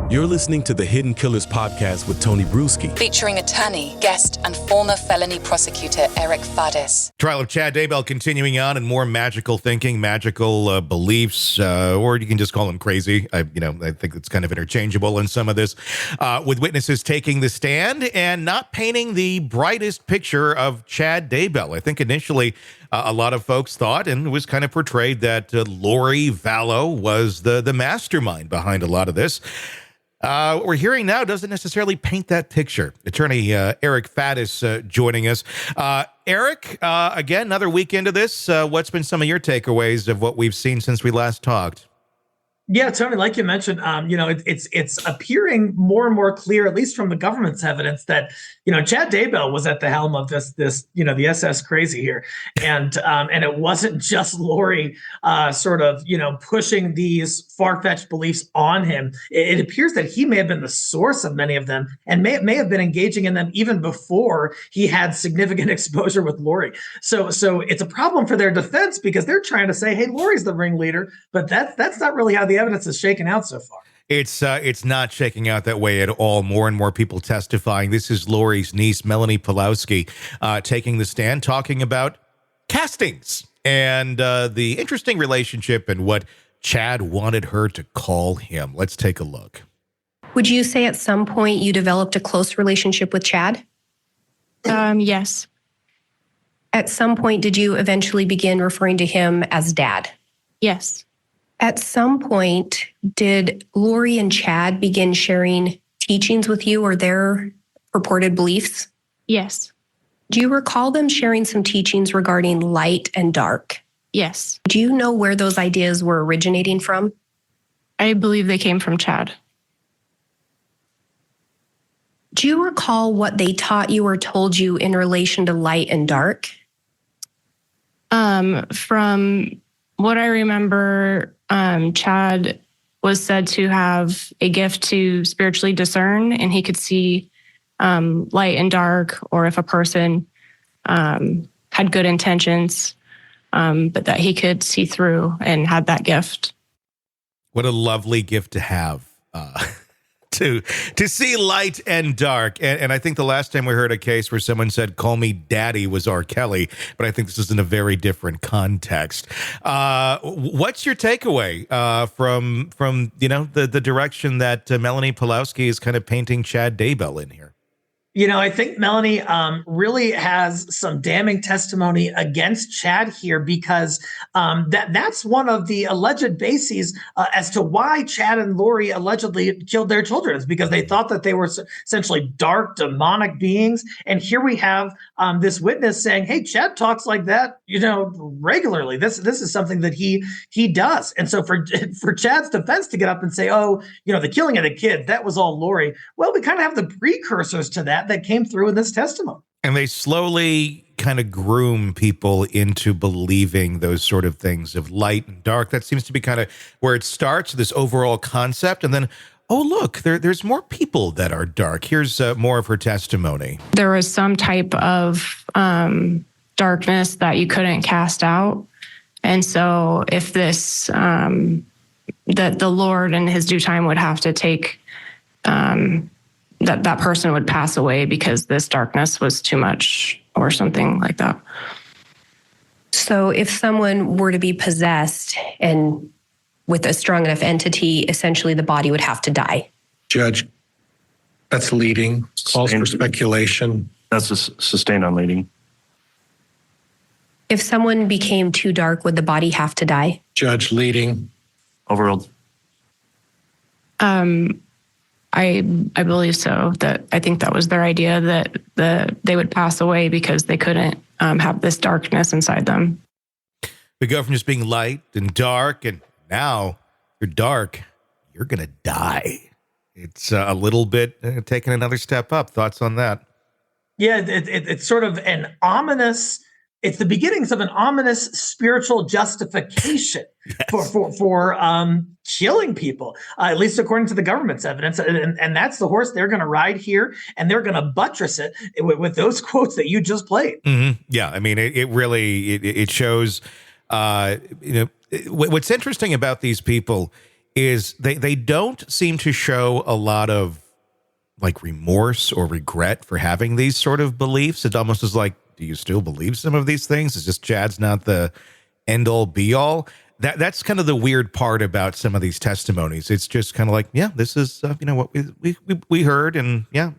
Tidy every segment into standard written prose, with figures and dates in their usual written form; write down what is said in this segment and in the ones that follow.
You're listening to the Hidden Killers podcast with Tony Brueski, featuring attorney, guest, and former felony prosecutor Eric Faddis. Trial of Chad Daybell continuing on, and more magical thinking, magical beliefs, or you can just call them crazy. I think it's kind of interchangeable in some of this, with witnesses taking the stand and not painting the brightest picture of Chad Daybell. I think initially a lot of folks thought, and it was kind of portrayed, that Lori Vallow was the mastermind behind a lot of this. What we're hearing now doesn't necessarily paint that picture. Attorney Eric Faddis joining us. Eric, again, another week into this. What's been some of your takeaways of what we've seen since we last talked? Yeah, Tony, like you mentioned, it's appearing more and more clear, at least from the government's evidence, that Chad Daybell was at the helm of this the SS crazy here, and it wasn't just Lori pushing these far-fetched beliefs on him. It appears that he may have been the source of many of them, and may have been engaging in them even before he had significant exposure with Lori. So it's a problem for their defense, because they're trying to say, hey, Lori's the ringleader, but that's not really how the evidence is shaken out so far. It's not shaking out that way at all. More and more people testifying. This is Lori's niece, Melanie Pawlowski, taking the stand, talking about castings and the interesting relationship and what Chad wanted her to call him. Let's take a look. Would you say at some point you developed a close relationship with Chad? Yes. At some point, did you eventually begin referring to him as Dad? Yes. At some point, did Lori and Chad begin sharing teachings with you or their purported beliefs? Yes. Do you recall them sharing some teachings regarding light and dark? Yes. Do you know where those ideas were originating from? I believe they came from Chad. Do you recall what they taught you or told you in relation to light and dark? From what I remember, Chad was said to have a gift to spiritually discern, and he could see light and dark, or if a person had good intentions, but that he could see through and had that gift. What a lovely gift to have, to see light and dark. And I think the last time we heard a case where someone said, call me daddy, was R. Kelly, but I think this is in a very different context. What's your takeaway from the direction that Melanie Pawlowski is kind of painting Chad Daybell in here? I think Melanie really has some damning testimony against Chad here, because that's one of the alleged bases as to why Chad and Lori allegedly killed their children. Is because they thought that they were essentially dark, demonic beings. And here we have this witness saying, hey, Chad talks like that, regularly. This is something that he does. And so for Chad's defense to get up and say, the killing of the kids, that was all Lori. Well, we kind of have the precursors to that came through in this testimony. And they slowly kind of groom people into believing those sort of things of light and dark. That seems to be kind of where it starts, this overall concept. And then, oh, look, there's more people that are dark. Here's more of her testimony. There was some type of darkness that you couldn't cast out. And so if this, that the Lord in his due time would have to take, that person would pass away because this darkness was too much or something like that. So if someone were to be possessed and with a strong enough entity, essentially the body would have to die. Judge, that's leading. Calls for speculation. That's a sustained on leading. If someone became too dark, would the body have to die? Judge, leading. Overruled. I believe so. That I think that was their idea, that they would pass away because they couldn't have this darkness inside them. We go from just being light and dark, and now you're dark, you're going to die. It's a little bit taking another step up. Thoughts on that? Yeah, it's sort of an ominous. It's the beginnings of an ominous spiritual justification for killing people, at least according to the government's evidence. And that's the horse they're going to ride here, and they're going to buttress it with those quotes that you just played. Mm-hmm. Yeah, I mean, it really shows. What's interesting about these people is they don't seem to show a lot of like remorse or regret for having these sort of beliefs. It almost is like, do you still believe some of these things? It's just Chad's not the end all be all. That's kind of the weird part about some of these testimonies. It's just kind of like, yeah, this is what we heard, and yeah.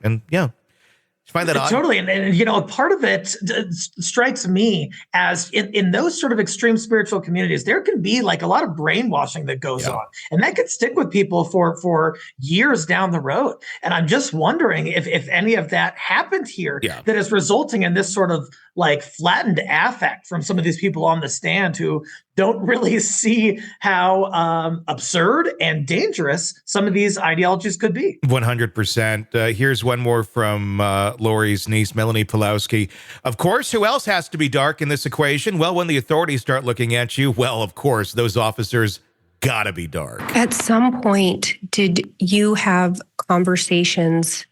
Find that odd? Totally. And part of it strikes me as in those sort of extreme spiritual communities, there can be like a lot of brainwashing that goes on, and that could stick with people for years down the road. And I'm just wondering if any of that happened here that is resulting in this sort of like flattened affect from some of these people on the stand who don't really see how absurd and dangerous some of these ideologies could be. 100%. Here's one more from Lori's niece, Melanie Pawlowski. Of course, who else has to be dark in this equation? Well, when the authorities start looking at you, well, of course, those officers gotta be dark. At some point, did you have conversations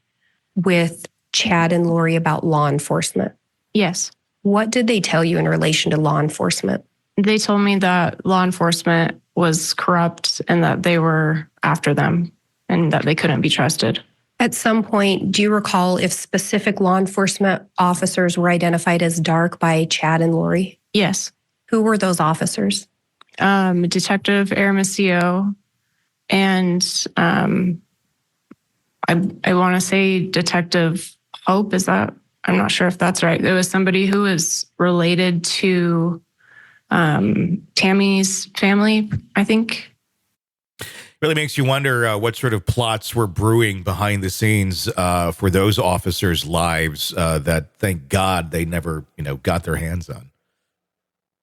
with Chad and Lori about law enforcement? Yes. What did they tell you in relation to law enforcement? They told me that law enforcement was corrupt and that they were after them and that they couldn't be trusted. At some point, do you recall if specific law enforcement officers were identified as dark by Chad and Lori? Yes. Who were those officers? Detective Aramasio and I want to say Detective Hope. Is that? I'm not sure if that's right. There was somebody who was related to Tammy's family, I think. Really makes you wonder what sort of plots were brewing behind the scenes for those officers' lives that, thank God, they never, got their hands on.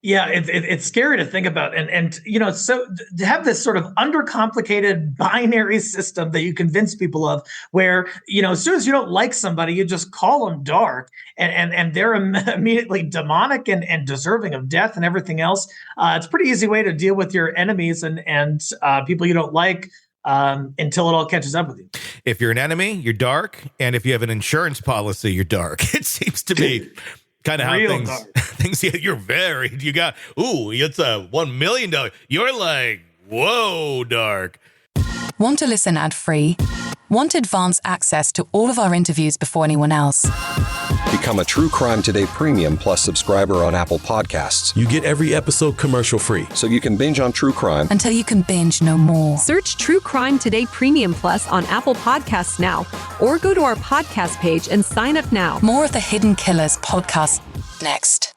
Yeah, it's scary to think about. And so to have this sort of undercomplicated binary system that you convince people of where, as soon as you don't like somebody, you just call them dark and they're immediately demonic and deserving of death and everything else. It's a pretty easy way to deal with your enemies and people you don't like until it all catches up with you. If you're an enemy, you're dark. And if you have an insurance policy, you're dark. It seems to be kind of how things you got, it's a $1 million. You're like, whoa, dark. Want to listen ad-free? Want advance access to all of our interviews before anyone else? Become a True Crime Today Premium Plus subscriber on Apple Podcasts. You get every episode commercial free. So you can binge on true crime until you can binge no more. Search True Crime Today Premium Plus on Apple Podcasts now, or go to our podcast page and sign up now. More of the Hidden Killers podcast next.